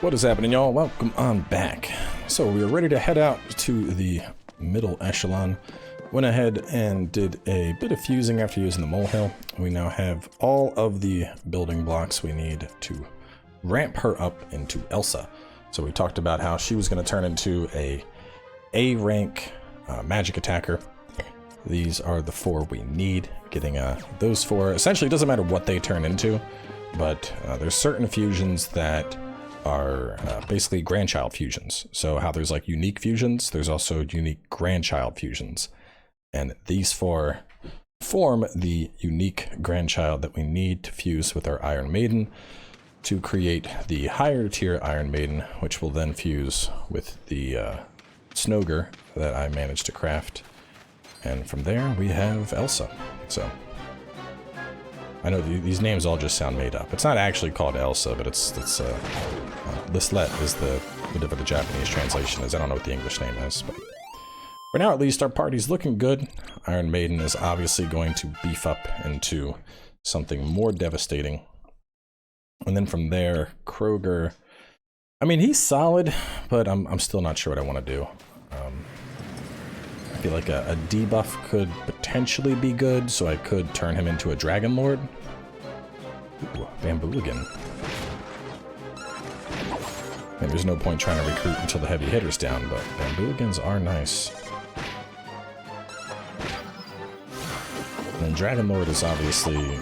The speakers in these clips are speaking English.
What is happening, y'all? Welcome on back. So we are ready to head out to the middle echelon. Went ahead and did a bit of fusing after using the molehill. We now have all of the building blocks we need to ramp her up into Elsa. So we talked about how she was going to turn into a A-rank magic attacker. These are the four we need. Getting those four, essentially it doesn't matter what they turn into, but there's certain fusions that are basically grandchild fusions. So how there's like unique fusions, there's also unique grandchild fusions. And these four form the unique grandchild that we need to fuse with our Iron Maiden to create the higher tier Iron Maiden, which will then fuse with the Snoger that I managed to craft. And from there we have Elsa. So I know these names all just sound made up. It's not actually called Elsa, but it's Lislet is whatever the Japanese translation is. I don't know what the English name is, but for now at least our party's looking good. Iron Maiden is obviously going to beef up into something more devastating. And then from there, Kroger, I mean, he's solid, but I'm still not sure what I want to do. I feel like a debuff could potentially be good, so I could turn him into a Dragon Lord. Ooh, Bambooligan. And there's no point trying to recruit until the heavy hitter's down, but Bambooligans are nice. And then Dragon Lord is obviously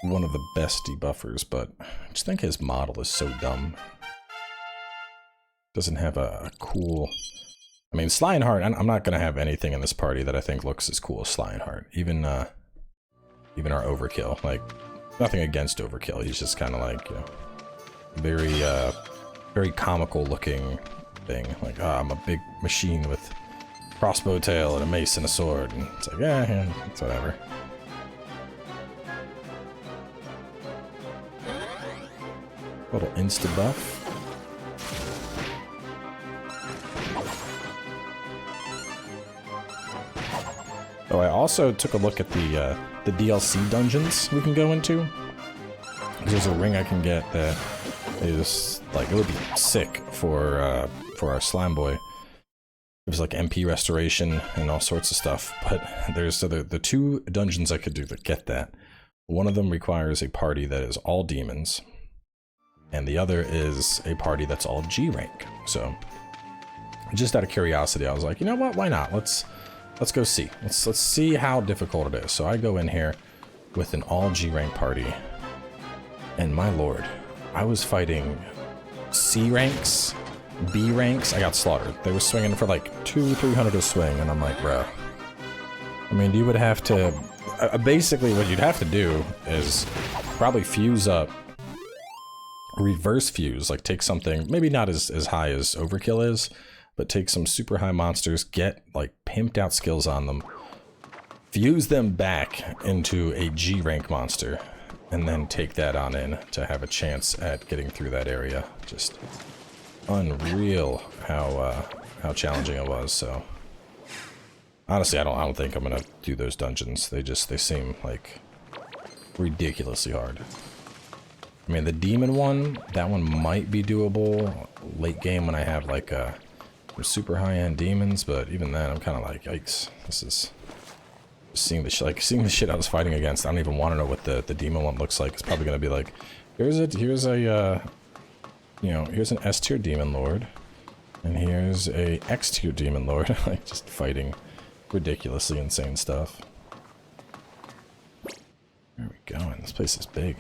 one of the best debuffers, but I just think his model is so dumb. Doesn't have a cool... I mean, Lionheart, I'm not going to have anything in this party that I think looks as cool as Lionheart. Even our Overkill. Like, nothing against Overkill. He's just kind of like, you know, very comical looking thing. Like, I'm a big machine with crossbow tail and a mace and a sword. And it's like, yeah, it's whatever. Little insta buff. Oh, I also took a look at the DLC dungeons we can go into. There's a ring I can get that is like, it would be sick for our slime boy. There's like MP restoration and all sorts of stuff. But there's the two dungeons I could do to get that. One of them requires a party that is all demons, and the other is a party that's all G rank. So, just out of curiosity, I was like, you know what? Why not? Let's go see. Let's see how difficult it is. So I go in here with an all G rank party, and my lord, I was fighting C ranks, B ranks. I got slaughtered. They were swinging for like 200-300 a swing, and I'm like, bro. I mean, you would have to basically what you'd have to do is probably fuse up, reverse fuse, like take something maybe not as high as Overkill is, but take some super high monsters, get like pimped out skills on them, fuse them back into a G rank monster, and then take that on in to have a chance at getting through that area. Just unreal how challenging it was. So honestly, I don't think I'm gonna do those dungeons. They seem like ridiculously hard. I mean, the demon one, that one might be doable late game when I have like super high-end demons, but even then I'm kind of like, yikes. This is seeing the shit I was fighting against. I don't even want to know what the demon one looks like. It's probably going to be like, here's a you know, here's an S tier demon lord, and here's a X tier demon lord. Like, just fighting ridiculously insane stuff. Where are we going? This place is big.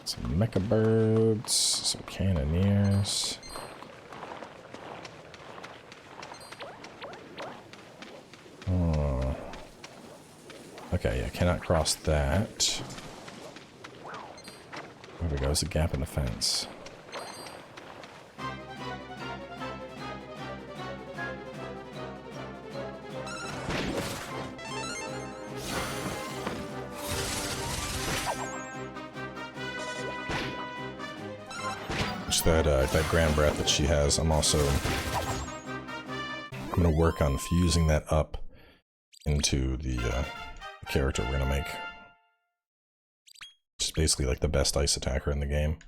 Some mecha birds, some cannoneers. Oh. Okay, yeah, cannot cross that. There we go, there's a gap in the fence. That grand breath that she has, I'm gonna work on fusing that up into the character we're gonna make. She's basically like the best ice attacker in the game.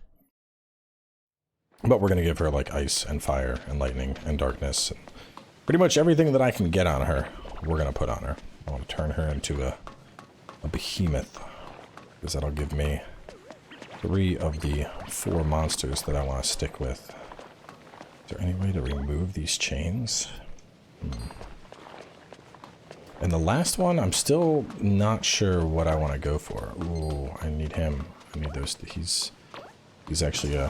But we're gonna give her like ice and fire and lightning and darkness. And pretty much everything that I can get on her, we're gonna put on her. I want to turn her into a behemoth, because that'll give me 3 of the 4 monsters that I want to stick with. Is there any way to remove these chains? And the last one, I'm still not sure what I want to go for. Ooh, I need him. I need those. He's actually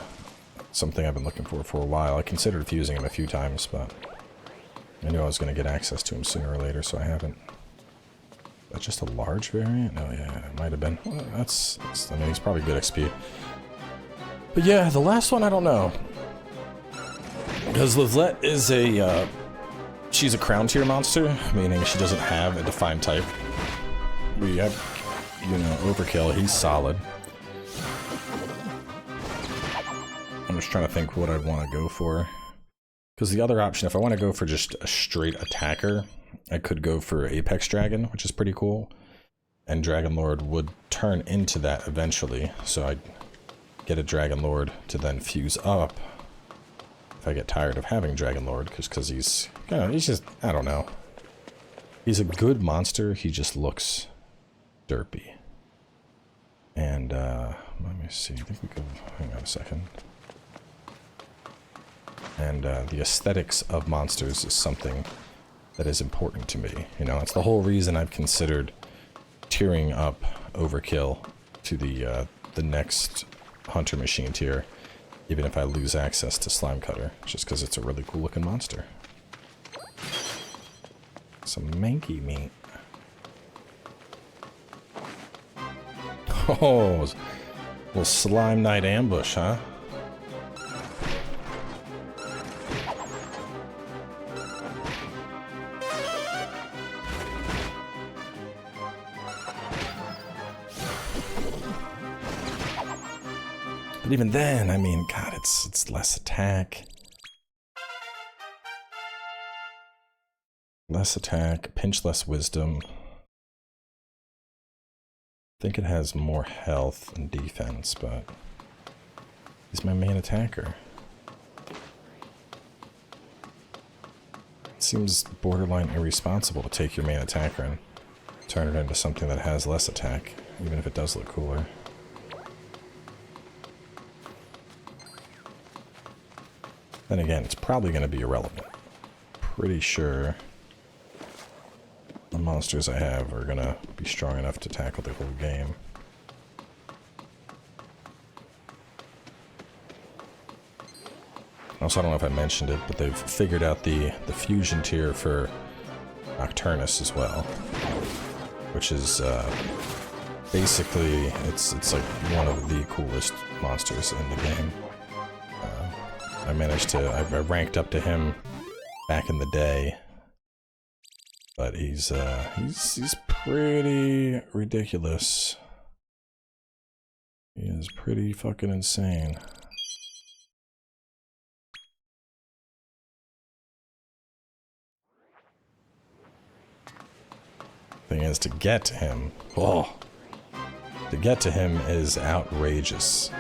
something I've been looking for a while. I considered fusing him a few times, but I knew I was going to get access to him sooner or later, so I haven't. That's just a large variant? Oh yeah, it might have been. Well, that's I mean, he's probably good XP. But yeah, the last one, I don't know. Because Livlet is a, she's a crown tier monster, meaning she doesn't have a defined type. We have, you know, Overkill, he's solid. I'm just trying to think what I'd want to go for. Because the other option, if I want to go for just a straight attacker, I could go for Apex Dragon, which is pretty cool. And Dragon Lord would turn into that eventually, so I'd get a Dragon Lord to then fuse up. If I get tired of having Dragon Lord, because he's, you know, he's just, I don't know. He's a good monster, he just looks derpy. And, let me see, I think we could, hang on a second. And the aesthetics of monsters is something that is important to me. You know, it's the whole reason I've considered tiering up Overkill to the next Hunter Machine tier, even if I lose access to Slime Cutter, just because it's a really cool looking monster. Some manky meat. Oh, little Slime Night ambush, huh? But even then, I mean, God, it's less attack. Less attack, pinch less wisdom. I think it has more health and defense, but he's my main attacker. It seems borderline irresponsible to take your main attacker and turn it into something that has less attack, even if it does look cooler. Then again, it's probably going to be irrelevant. Pretty sure the monsters I have are going to be strong enough to tackle the whole game. Also, I don't know if I mentioned it, but they've figured out the fusion tier for Nocturnus as well. Which is, basically, it's like one of the coolest monsters in the game. I managed to, I ranked up to him back in the day, but he's pretty ridiculous. He is pretty fucking insane. Thing is, to get to him, oh, to get to him is outrageous.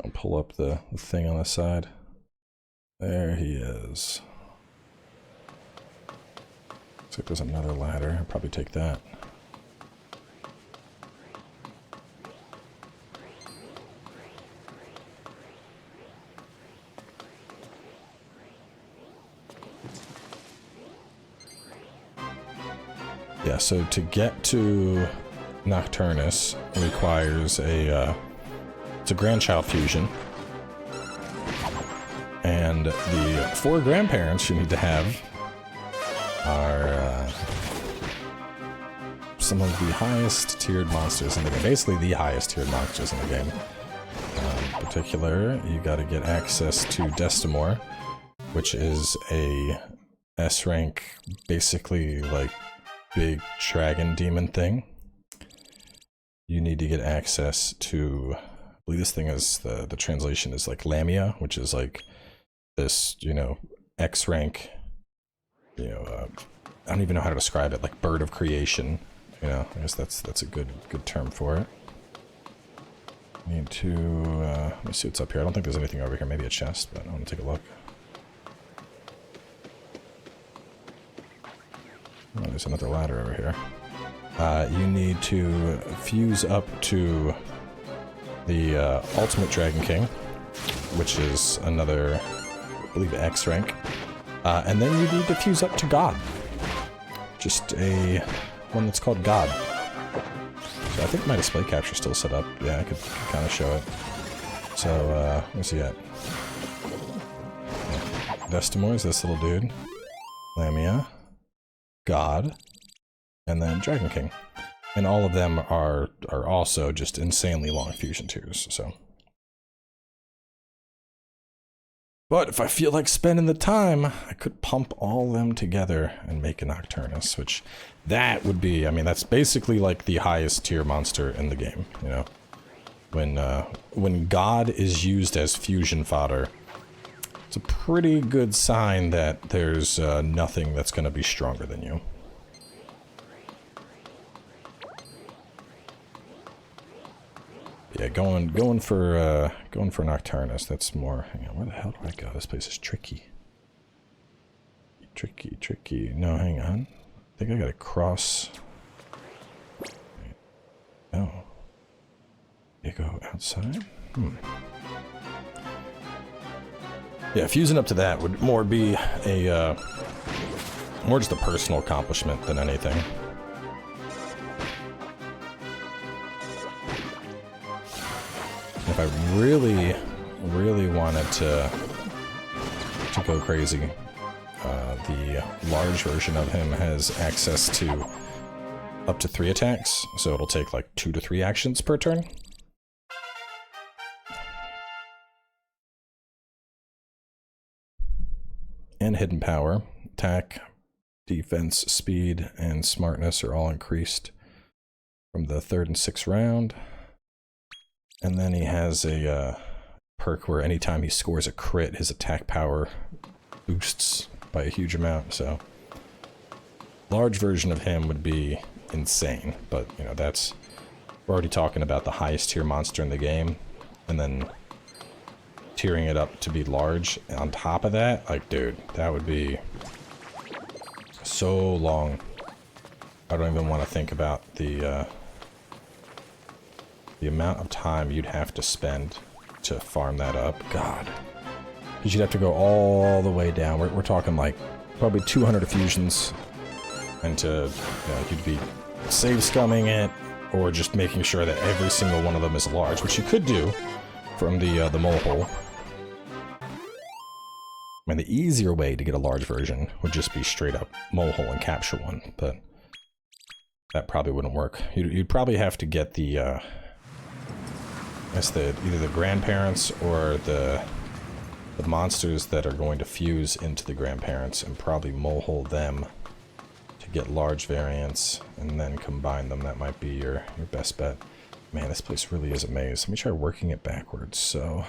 I'll pull up the thing on the side. There he is. Looks like there's another ladder. I'll probably take that. Yeah, so to get to Nocturnus requires it's a grandchild fusion. And the 4 grandparents you need to have are some of the highest tiered monsters in the game. Basically the highest tiered monsters in the game. In particular, you gotta get access to Destimore, which is a S rank, basically like big dragon demon thing. You need to get access to, I believe this thing is, the translation is like Lamia, which is like this, you know, X rank, you know, I don't even know how to describe it, like bird of creation, you know, I guess that's a good term for it. Need to, let me see what's up here. I don't think there's anything over here, maybe a chest, but I want to take a look. Oh, there's another ladder over here. You need to fuse up to the Ultimate Dragon King, which is another, I believe, X rank. And then you need to fuse up to God. Just a one that's called God. So I think my display capture's still set up. Yeah, I could kind of show it. So, where's he at? Yeah. Vestimore's this little dude. Lamia. God. And then Dragon King. And all of them are also just insanely long fusion tiers, so. But if I feel like spending the time, I could pump all of them together and make a Nocturnus, which that would be, I mean, that's basically like the highest tier monster in the game, you know? When God is used as fusion fodder, it's a pretty good sign that there's nothing that's going to be stronger than you. Yeah, going for Nocturnus. That's more. Hang on, where the hell do I go? This place is tricky. Tricky. No, hang on. I think I gotta cross. Oh, you go outside. Yeah, fusing up to that would more be a more just a personal accomplishment than anything. If I really wanted to go crazy, the large version of him has access to up to 3 attacks, so it'll take like 2 to 3 actions per turn. And hidden power, attack, defense, speed, and smartness are all increased from the 3rd and 6th round. And then he has a perk where anytime he scores a crit, his attack power boosts by a huge amount, so large version of him would be insane, but you know, that's, we're already talking about the highest tier monster in the game, and then tiering it up to be large on top of that, like, dude, that would be so long. I don't even want to think about the amount of time you'd have to spend to farm that up. God. Because you'd have to go all the way down. We're talking like probably 200 fusions. And to, you know, you'd be save scumming it, or just making sure that every single one of them is large, which you could do from the mole hole. I mean, the easier way to get a large version would just be straight up mole hole and capture one, but that probably wouldn't work. You'd probably have to get the, I guess either the grandparents or the monsters that are going to fuse into the grandparents, and probably mole hole them to get large variants, and then combine them. That might be your best bet. Man, this place really is a maze. Let me try working it backwards. So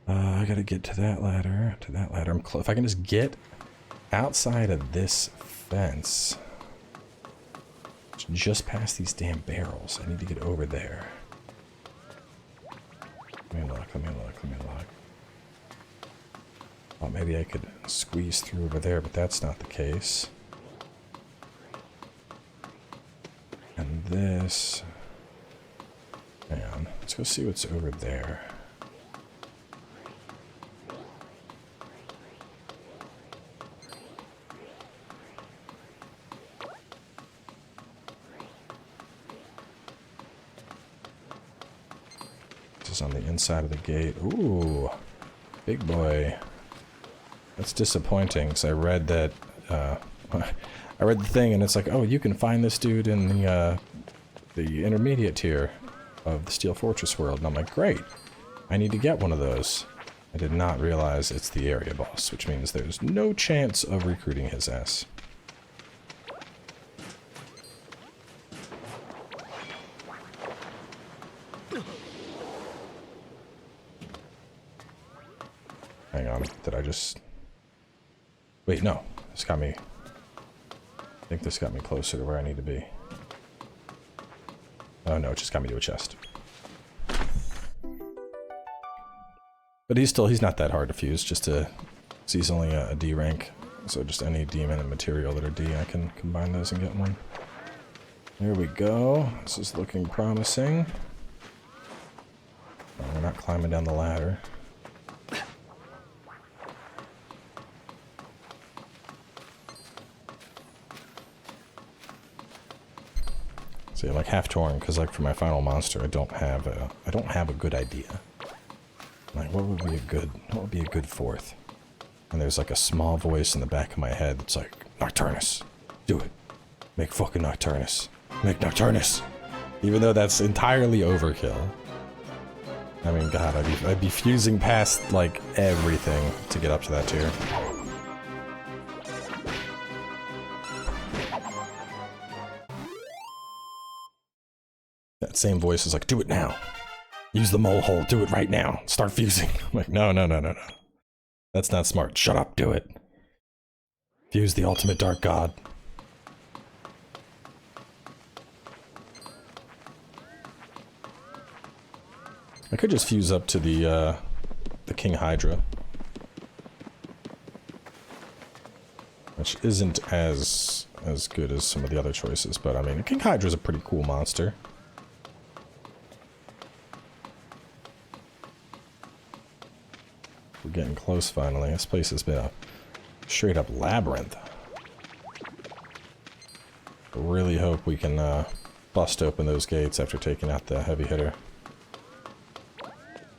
I gotta get to that ladder, I'm close. If I can just get outside of this fence, just past these damn barrels. I need to get over there. Let me look. Oh, maybe I could squeeze through over there, but that's not the case. And this... Hang on. Let's go see what's over there. This is on the inside of the gate. Ooh, big boy. That's disappointing, because I read that, I read the thing and it's like, oh, you can find this dude in the intermediate tier of the Steel Fortress world. And I'm like, great, I need to get one of those. I did not realize it's the area boss, which means there's no chance of recruiting his ass. Hang on, did I just... Wait, no. This got me... I think this got me closer to where I need to be. Oh no, it just got me to a chest. But he's not that hard to fuse, just to... He's only a D rank, so just any demon and material that are D, I can combine those and get one. There we go. This is looking promising. Oh, we're not climbing down the ladder. See, I'm like half torn because, like, for my final monster, I don't have a good idea. Like, what would be a good fourth? And there's like a small voice in the back of my head that's like, Nocturnus, do it. Make fucking Nocturnus. Make Nocturnus. Even though that's entirely overkill. I mean, God, I'd be fusing past like everything to get up to that tier. That same voice is like, do it now. Use the mole hole, do it right now. Start fusing. I'm like, no. That's not smart. Shut up, do it. Fuse the ultimate dark god. I could just fuse up to the King Hydra. Which isn't as good as some of the other choices, but I mean, the King Hydra's a pretty cool monster. We're getting close finally. This place has been a straight up labyrinth. I really hope we can bust open those gates after taking out the heavy hitter.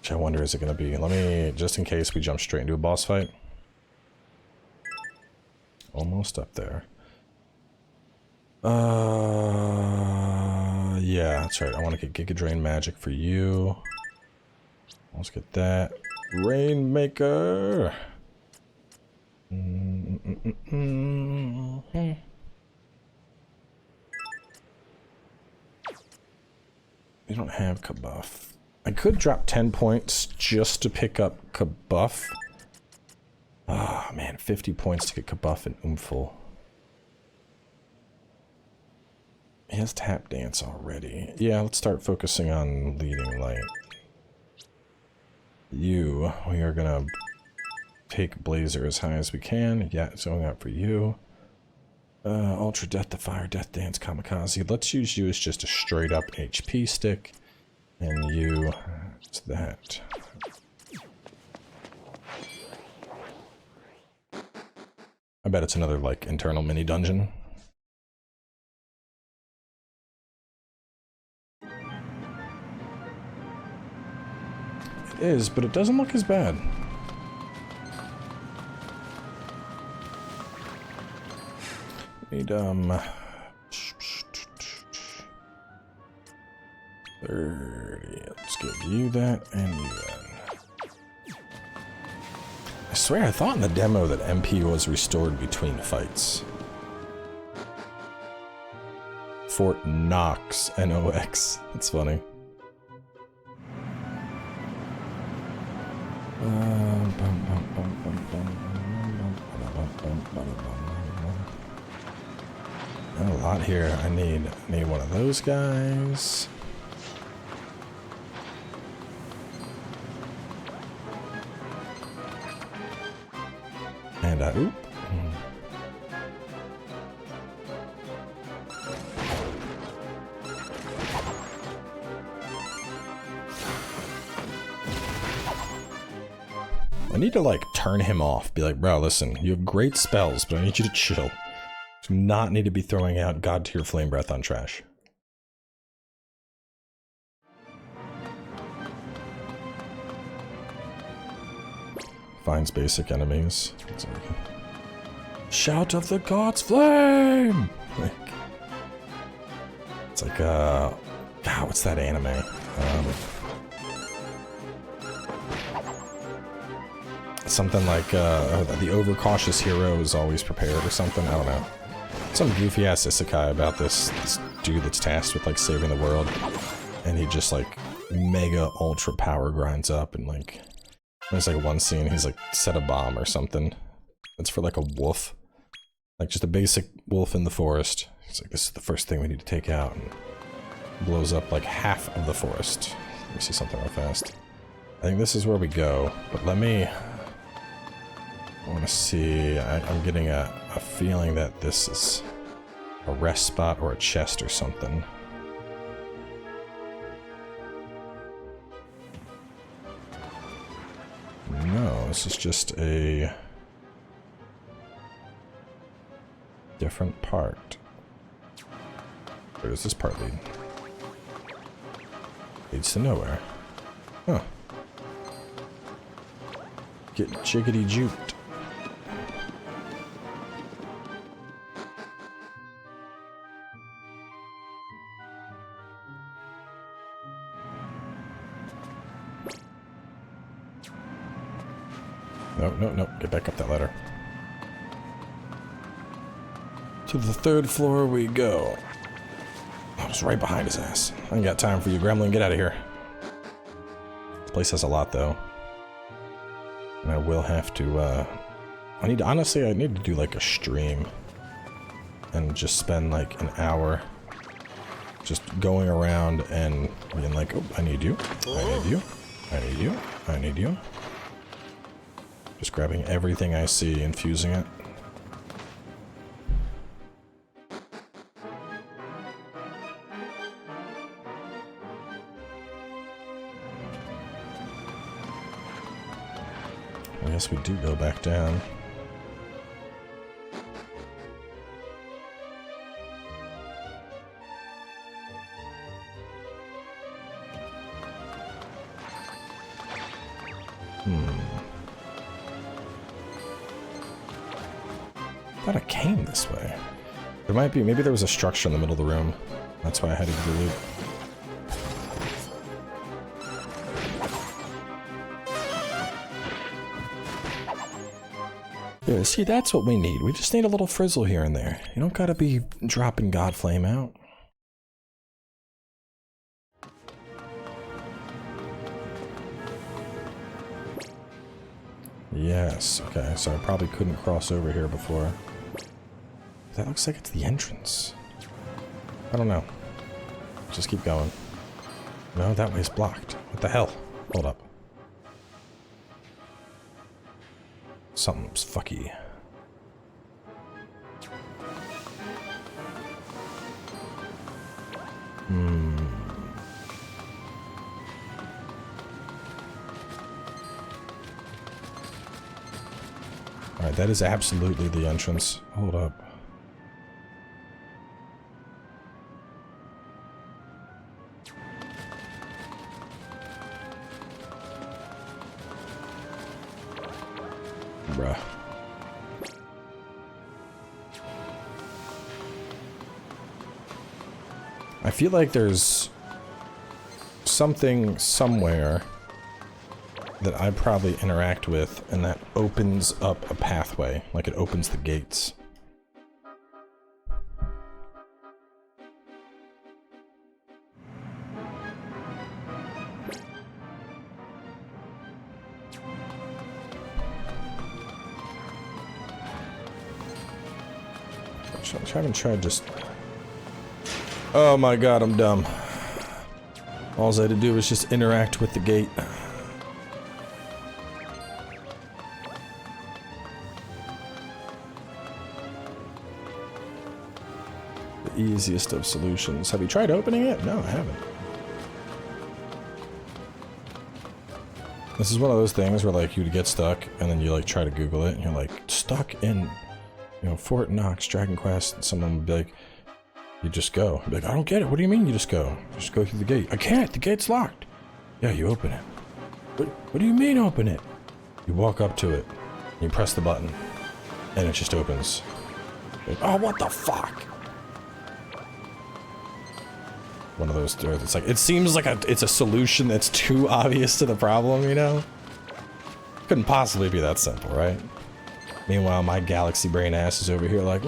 Which I wonder is it going to be. Let me, just in case we jump straight into a boss fight. Almost up there. Yeah, that's right. I want to get Giga Drain Magic for you. Let's get that. Rainmaker! We don't have Kabuff. I could drop 10 points just to pick up Kabuff. Ah, man, 50 points to get Kabuff and Oomful. He has Tap Dance already. Yeah, let's start focusing on Leading Light. We are gonna take Blazer as high as we can. Yeah, it's going out for you. Ultra Death Defire, Death Dance, Kamikaze. Let's use you as just a straight up HP stick. And you, it's that. I bet it's another, like, internal mini dungeon. It is, but it doesn't look as bad. Need, 30. Let's give you that and you then. I swear I thought in the demo that MP was restored between fights. Fort Knox, N-O-X. That's funny. Not a lot here. I need one of those guys. And oop. I need to, like, turn him off. Be like, bro, listen, you have great spells, but I need you to chill. Do not need to be throwing out God tier flame breath on trash. Finds basic enemies. Shout of the God's flame! It's like, God, what's that anime? something like the overcautious hero is always prepared or something. I don't know. Some goofy ass isekai about this dude that's tasked with like saving the world, and he just like mega ultra power grinds up, and like there's like one scene he's like set a bomb or something. It's for like a wolf, like just a basic wolf in the forest. He's like, this is the first thing we need to take out, and blows up like half of the forest. Let me see something real fast. I think this is where we go, but let me... I want to see... I'm getting a feeling that this is a rest spot or a chest or something. No, this is just a... different part. Where does this part lead? Leads to nowhere. Huh. Get jiggity juked. No. Get back up that ladder. To the 3rd floor we go. I was right behind his ass. I ain't got time for you, gremlin. Get out of here. This place has a lot, though. And I will have to, honestly, I need to do, like, a stream. And just spend, like, an hour just going around and being like, oh, I need you. I need you. I need you. I need you. Just grabbing everything I see and fusing it. I guess we do go back down. I thought I came this way. There might be, maybe there was a structure in the middle of the room. That's why I had to do the loop. Yeah, see, that's what we need. We just need a little frizzle here and there. You don't gotta be dropping Godflame out. Yes, okay, so I probably couldn't cross over here before. That looks like it's the entrance. I don't know. Just keep going. No, that way's blocked. What the hell? Hold up. Something's fucky. Alright, that is absolutely the entrance. Hold up. Bruh. I feel like there's something somewhere that I probably interact with, and that opens up a pathway, like it opens the gates. I haven't tried just... Oh my god, I'm dumb. All I had to do was just interact with the gate. The easiest of solutions. Have you tried opening it? No, I haven't. This is one of those things where like you get stuck and then you like try to Google it and you're like stuck in, you know, Fort Knox, Dragon Quest, and someone would be like, you just go. I'd be like, I don't get it. What do you mean you just go? Just go through the gate. I can't. The gate's locked. Yeah, you open it. What do you mean open it? You walk up to it. You press the button. And it just opens. Like, oh, what the fuck? One of those doors. It's like, it seems like it's a solution that's too obvious to the problem, you know? couldn't possibly be that simple, right? Meanwhile, my galaxy brain ass is over here like,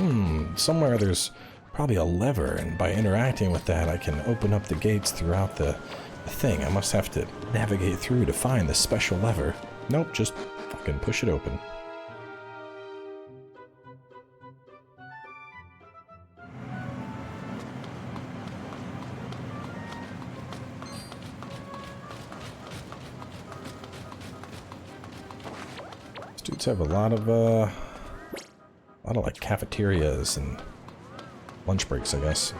somewhere there's probably a lever, and by interacting with that, I can open up the gates throughout the thing. I must have to navigate through to find the special lever. Nope, just fucking push it open. These dudes have a lot of like cafeterias and lunch breaks, I guess.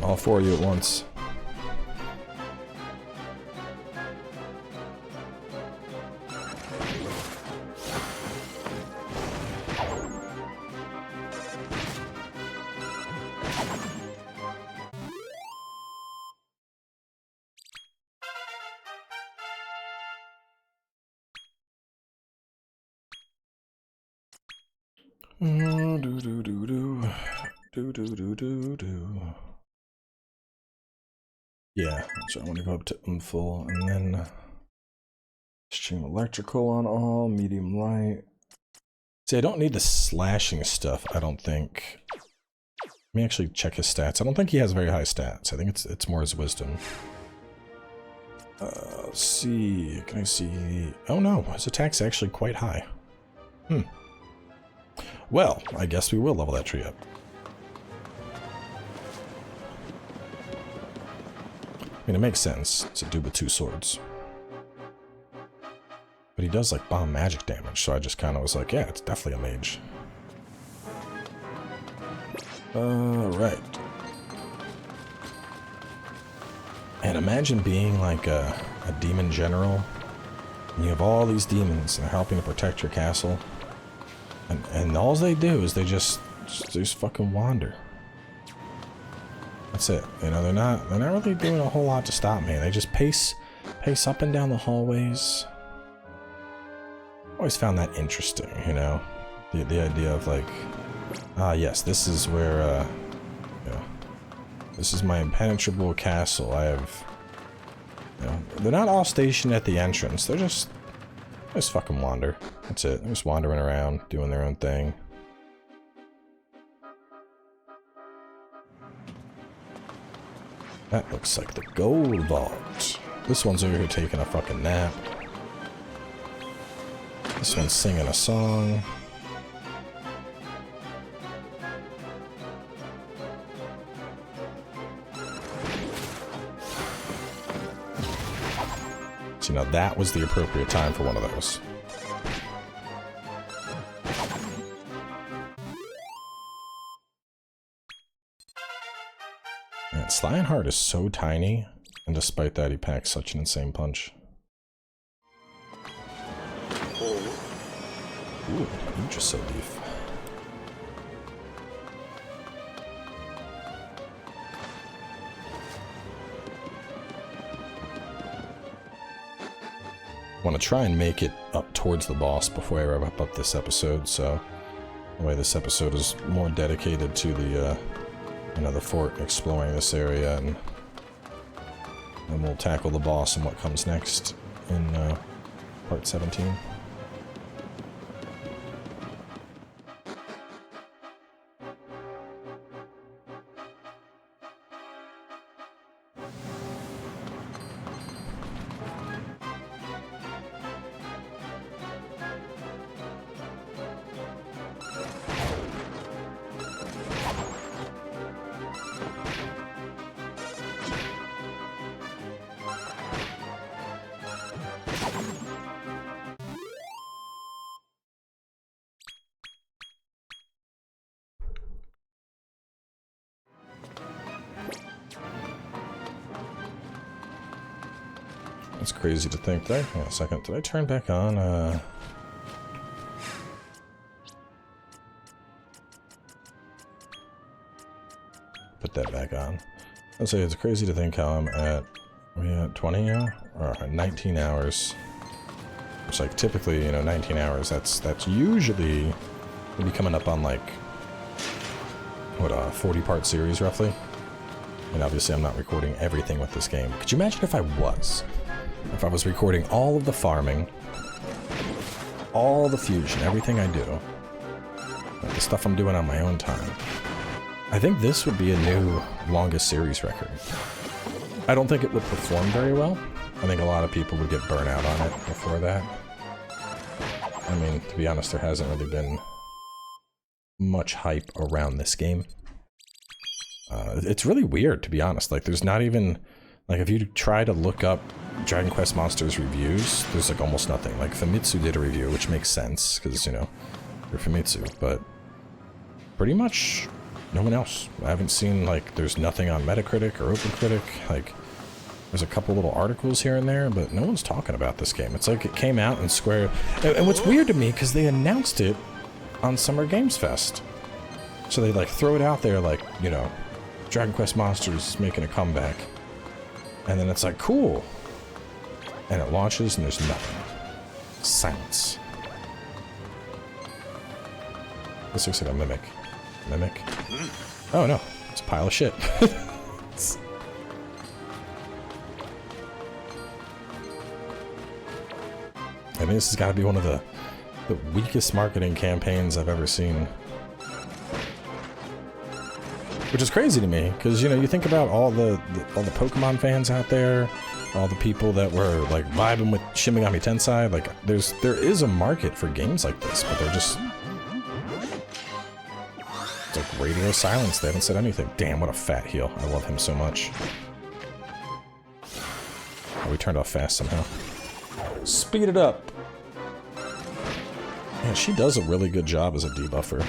All four of you at once. Yeah, so I want to go up to full, and then stream electrical on all, medium light. See, I don't need the slashing stuff, I don't think. Let me actually check his stats. I don't think he has very high stats. I think it's more his wisdom. Let's see, can I see? Oh no, his attack's actually quite high. Well, I guess we will level that tree up. I mean, it makes sense. It's a dude with two swords. But he does, like, bomb magic damage, so I just kind of was like, yeah, it's definitely a mage. Right. And imagine being, like, a demon general, and you have all these demons, and they're helping to protect your castle, and all they do is they just fucking wander. That's it. You know, they're not really doing a whole lot to stop me. They just pace up and down the hallways. Always found that interesting, you know, the idea of like, yes, this is where, you know, this is my impenetrable castle. I have, you know, they're not all stationed at the entrance. They just fucking wander. That's it. They're just wandering around, doing their own thing. That looks like the gold vault. This one's over here taking a fucking nap. This one's singing a song. So, you know, that was the appropriate time for one of those. Man, Lionheart is so tiny, and despite that, he packs such an insane punch. Ooh, Idris beef. I want to try and make it up towards the boss before I wrap up this episode, so the way this episode is more dedicated to the, you know, the fort, exploring this area, and then we'll tackle the boss and what comes next in part 17. That's crazy to think. Hang on a second. Did I turn back on? Put that back on. I'd say it's crazy to think how I'm at... Are we at 20 now? Or 19 hours. Which, like, typically, you know, 19 hours, that's usually... We'll be coming up on, like... What, a 40-part series, roughly? And obviously I'm not recording everything with this game. Could you imagine if I was? If I was recording all of the farming, all the fusion, everything I do, like the stuff I'm doing on my own time. I think this would be a new longest series record. I don't think it would perform very well. I think a lot of people would get burnt out on it before that. I mean, to be honest, there hasn't really been much hype around this game. It's really weird, to be honest. Like, there's not even... Like, if you try to look up Dragon Quest Monsters reviews, there's, like, almost nothing. Like, Famitsu did a review, which makes sense, because, you know, they're Famitsu, but pretty much no one else. I haven't seen, like, there's nothing on Metacritic or OpenCritic. Like, there's a couple little articles here and there, but no one's talking about this game. It's like it came out in Square... And what's weird to me, because they announced it on Summer Games Fest. So they, like, throw it out there, like, you know, Dragon Quest Monsters is making a comeback. And then it's like, cool. And it launches and there's nothing. Silence. This looks like a mimic. Mimic? Oh no, it's a pile of shit. I think this has got to be one of the weakest marketing campaigns I've ever seen. Which is crazy to me, because, you know, you think about all the Pokemon fans out there, all the people that were, like, vibing with Shin Megami Tensei, like, there is a market for games like this, but they're just... It's like radio silence, they haven't said anything. Damn, what a fat heel. I love him so much. Oh, we turned off fast somehow. Speed it up! Yeah, she does a really good job as a debuffer.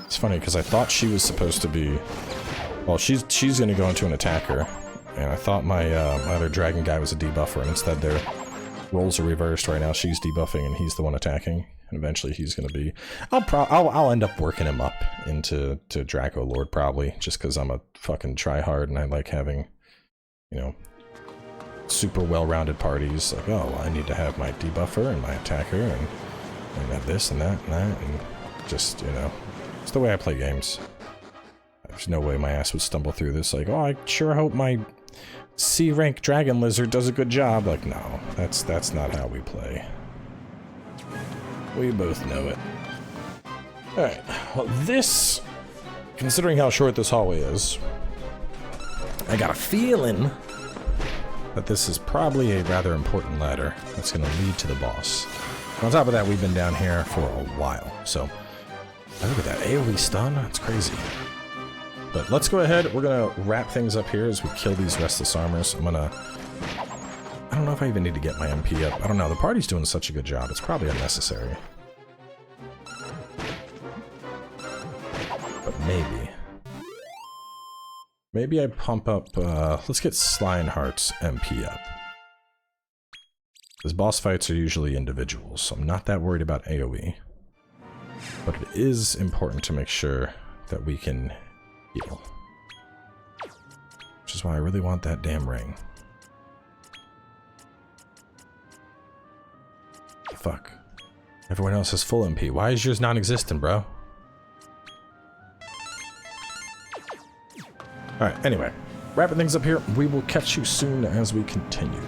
It's funny, because I thought she was supposed to be... Well, she's going to go into an attacker, and I thought my other dragon guy was a debuffer, and instead their roles are reversed right now. She's debuffing, and he's the one attacking, and eventually he's going to be... I'll end up working him up into Draco Lord, probably, just because I'm a fucking tryhard, and I like having, you know, super well-rounded parties. Like, oh, well, I need to have my debuffer and my attacker, and have this and that, and just, you know... It's the way I play games. There's no way my ass would stumble through this like, oh, I sure hope my C-rank dragon lizard does a good job. Like, no, that's not how we play. We both know it. Alright, well this, considering how short this hallway is, I got a feeling that this is probably a rather important ladder that's going to lead to the boss. On top of that, we've been down here for a while, so... Look at that AoE stun, that's crazy. But let's go ahead, we're gonna wrap things up here as we kill these restless armors. I don't know if I even need to get my MP up. I don't know, the party's doing such a good job, it's probably unnecessary. But maybe. Maybe I pump up, let's get Slineheart's MP up. Because boss fights are usually individuals, so I'm not that worried about AoE. But it is important to make sure that we can heal. Which is why I really want that damn ring. Fuck. Everyone else has full MP. Why is yours non-existent, bro? Alright, anyway. Wrapping things up here. We will catch you soon as we continue.